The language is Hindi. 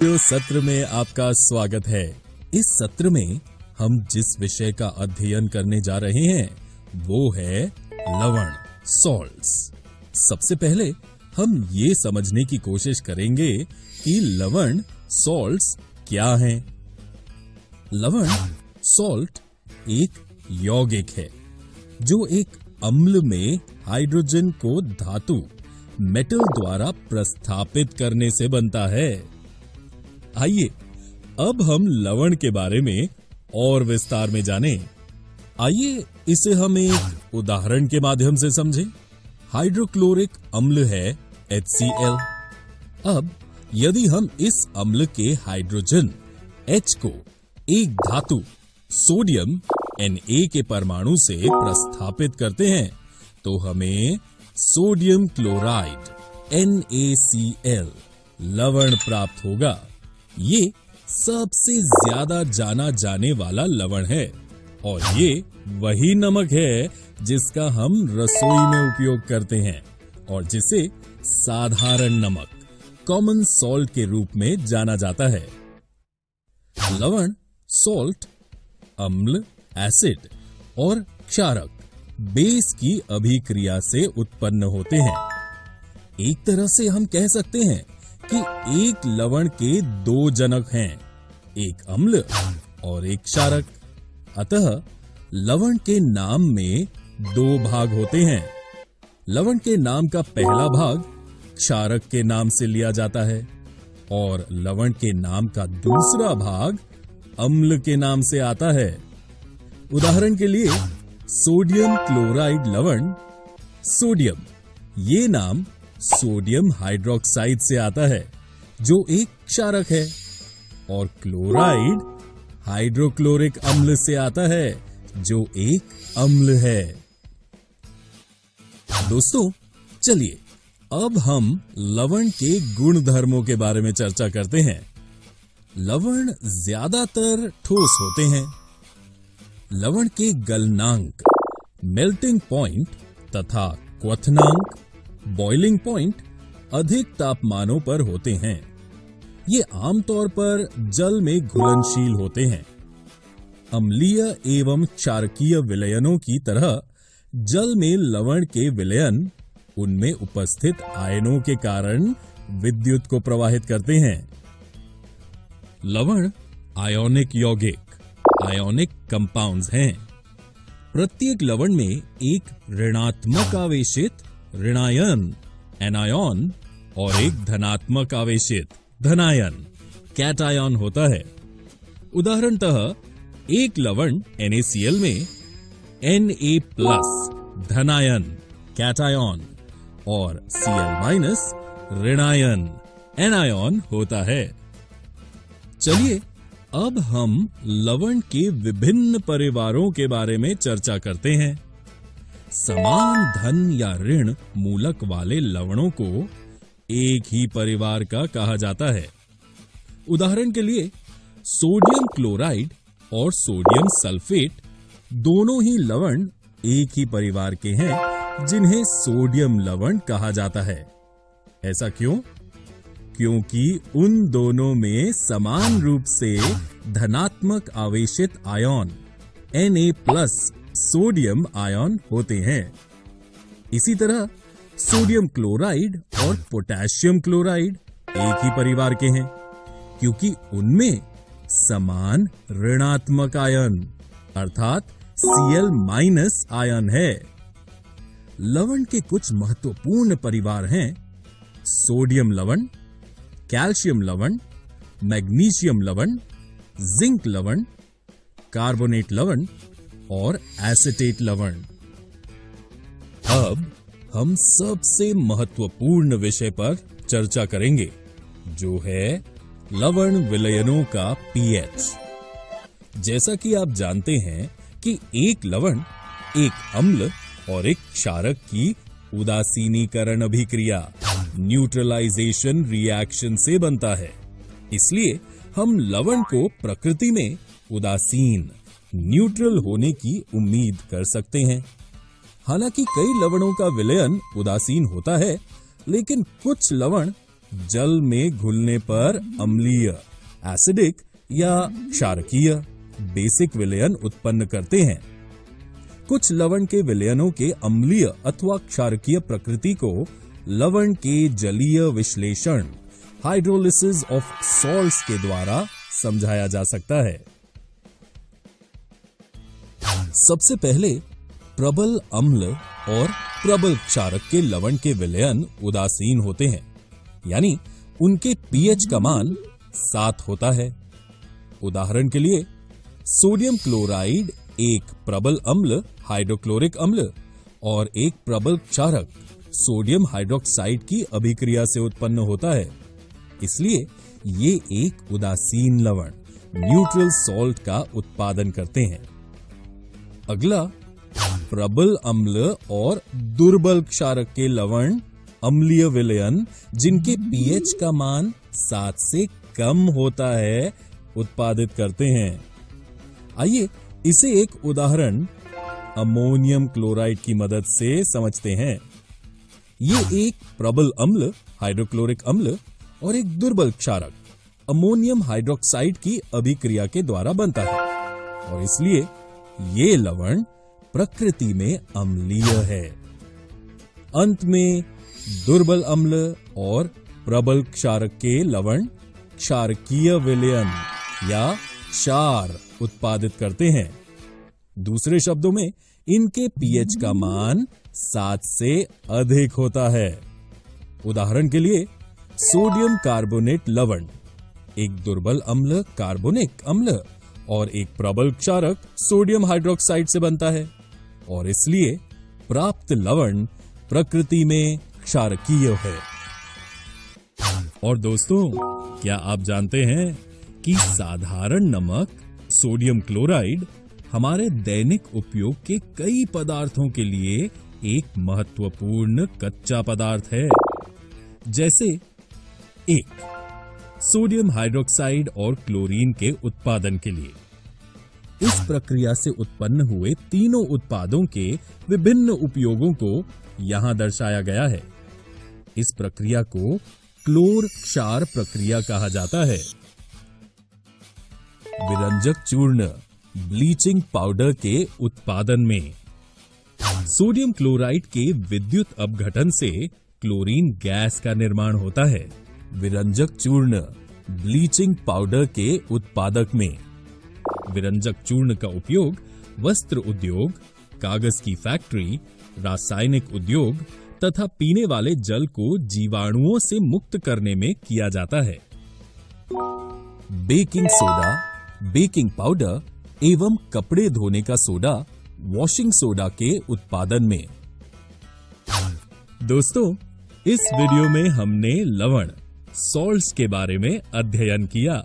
सत्र में आपका स्वागत है। इस सत्र में हम जिस विषय का अध्ययन करने जा रहे हैं वो है लवण, सॉल्ट्स। सबसे पहले हम ये समझने की कोशिश करेंगे कि लवण, सॉल्ट्स क्या हैं। लवण, सॉल्ट एक यौगिक है जो एक अम्ल में हाइड्रोजन को धातु, मेटल द्वारा प्रस्थापित करने से बनता है। आइए अब हम लवण के बारे में और विस्तार में जानें। आइए इसे हम एक उदाहरण के माध्यम से समझें। हाइड्रोक्लोरिक अम्ल है HCl। अब यदि हम इस अम्ल के हाइड्रोजन H को एक धातु सोडियम Na के परमाणु से प्रस्थापित करते हैं तो हमें सोडियम क्लोराइड NaCl लवण प्राप्त होगा। ये सबसे ज्यादा जाना जाने वाला लवण है और ये वही नमक है जिसका हम रसोई में उपयोग करते हैं और जिसे साधारण नमक, कॉमन सॉल्ट के रूप में जाना जाता है। लवण, सॉल्ट, अम्ल, एसिड और क्षारक बेस की अभिक्रिया से उत्पन्न होते हैं। एक तरह से हम कह सकते हैं कि एक लवण के दो जनक हैं, एक अम्ल और एक क्षारक। अतः लवण के नाम में दो भाग होते हैं। लवण के नाम का पहला भाग क्षारक के नाम से लिया जाता है और लवण के नाम का दूसरा भाग अम्ल के नाम से आता है। उदाहरण के लिए सोडियम क्लोराइड लवण, सोडियम, ये नाम सोडियम हाइड्रोक्साइड से आता है जो एक क्षारक है और क्लोराइड हाइड्रोक्लोरिक अम्ल से आता है जो एक अम्ल है। दोस्तों, चलिए अब हम लवण के गुण धर्मों के बारे में चर्चा करते हैं। लवण ज्यादातर ठोस होते हैं। लवण के गलनांक, मेल्टिंग पॉइंट तथा क्वथनांक, बॉइलिंग पॉइंट अधिक तापमानों पर होते हैं। ये आमतौर पर जल में घुलनशील होते हैं। अम्लीय एवं क्षारकीय विलयनों की तरह जल में लवण के विलयन उनमें उपस्थित आयनों के कारण विद्युत को प्रवाहित करते हैं। लवण आयोनिक यौगिक, आयोनिक कंपाउंड्स हैं। प्रत्येक लवण में एक ऋणात्मक आवेशित ऋणायन एनायन और एक धनात्मक आवेशित धनायन कैटायन होता है। उदाहरणतः एक लवण NaCl में Na+ धनायन कैटायन और Cl- ऋणायन एनायन होता है। चलिए अब हम लवण के विभिन्न परिवारों के बारे में चर्चा करते हैं। समान धन या ऋण मूलक वाले लवणों को एक ही परिवार का कहा जाता है। उदाहरण के लिए सोडियम क्लोराइड और सोडियम सल्फेट दोनों ही लवण एक ही परिवार के हैं जिन्हें सोडियम लवण कहा जाता है। ऐसा क्यों? क्योंकि उन दोनों में समान रूप से धनात्मक आवेशित आयन Na+ सोडियम आयन होते हैं। इसी तरह सोडियम क्लोराइड और पोटेशियम क्लोराइड एक ही परिवार के हैं क्योंकि उनमें समान ऋणात्मक आयन अर्थात Cl- आयन है। लवण के कुछ महत्वपूर्ण परिवार हैं सोडियम लवण, कैल्शियम लवण, मैग्नीशियम लवण, जिंक लवण, कार्बोनेट लवण और एसिटेट लवण। अब हम सबसे महत्वपूर्ण विषय पर चर्चा करेंगे जो है लवण विलयनों का pH। जैसा कि आप जानते हैं कि एक लवण एक अम्ल और एक क्षारक की उदासीनीकरण अभिक्रिया न्यूट्रलाइजेशन रिएक्शन से बनता है। इसलिए हम लवण को प्रकृति में उदासीन न्यूट्रल होने की उम्मीद कर सकते हैं। हालांकि कई लवणों का विलयन उदासीन होता है, लेकिन कुछ लवण जल में घुलने पर अम्लीय एसिडिक या क्षारकीय बेसिक विलयन उत्पन्न करते हैं। कुछ लवण के विलयनों के अम्लीय अथवा क्षारकीय प्रकृति को लवण के जलीय विश्लेषण हाइड्रोलिसिस ऑफ सॉल्ट्स के द्वारा समझाया जा सकता है। सबसे पहले प्रबल अम्ल और प्रबल क्षारक के लवण के विलयन उदासीन होते हैं, यानी उनके पीएच का मान 7 होता है। उदाहरण के लिए सोडियम क्लोराइड एक प्रबल अम्ल हाइड्रोक्लोरिक अम्ल और एक प्रबल क्षारक सोडियम हाइड्रोक्साइड की अभिक्रिया से उत्पन्न होता है, इसलिए ये एक उदासीन लवण न्यूट्रल सॉल्ट का उत्पादन करते हैं। अगला प्रबल अम्ल और दुर्बल क्षारक के लवण अम्लीय विलयन जिनके पीएच का मान 7 से कम होता है उत्पादित करते हैं। आइए इसे एक उदाहरण अमोनियम क्लोराइड की मदद से समझते हैं। ये एक प्रबल अम्ल हाइड्रोक्लोरिक अम्ल और एक दुर्बल क्षारक अमोनियम हाइड्रोक्साइड की अभिक्रिया के द्वारा बनता है और इसलिए ये लवण प्रकृति में अम्लीय है। अंत में दुर्बल अम्ल और प्रबल क्षारक के लवण क्षारकीय विलयन या क्षार उत्पादित करते हैं। दूसरे शब्दों में इनके पीएच का मान 7 से अधिक होता है। उदाहरण के लिए सोडियम कार्बोनेट लवण एक दुर्बल अम्ल कार्बोनिक अम्ल और एक प्रबल क्षारक सोडियम हाइड्रोक्साइड से बनता है और इसलिए प्राप्त लवण प्रकृति में क्षारकीय है। और दोस्तों, क्या आप जानते हैं कि साधारण नमक सोडियम क्लोराइड हमारे दैनिक उपयोग के कई पदार्थों के लिए एक महत्वपूर्ण कच्चा पदार्थ है। जैसे 1. सोडियम हाइड्रोक्साइड और क्लोरीन के उत्पादन के लिए इस प्रक्रिया से उत्पन्न हुए तीनों उत्पादों के विभिन्न उपयोगों को यहां दर्शाया गया है। इस प्रक्रिया को क्लोर क्षार प्रक्रिया कहा जाता है। विरंजक चूर्ण ब्लीचिंग पाउडर के उत्पादन में सोडियम क्लोराइड के विद्युत अपघटन से क्लोरीन गैस का निर्माण होता है। विरंजक चूर्ण ब्लीचिंग पाउडर के उत्पादक में विरंजक चूर्ण का उपयोग वस्त्र उद्योग, कागज की फैक्ट्री, रासायनिक उद्योग तथा पीने वाले जल को जीवाणुओं से मुक्त करने में किया जाता है। बेकिंग सोडा, बेकिंग पाउडर एवं कपड़े धोने का सोडा वॉशिंग सोडा के उत्पादन में। दोस्तों, इस वीडियो में हमने लवण सॉल्ट्स के बारे में अध्ययन किया।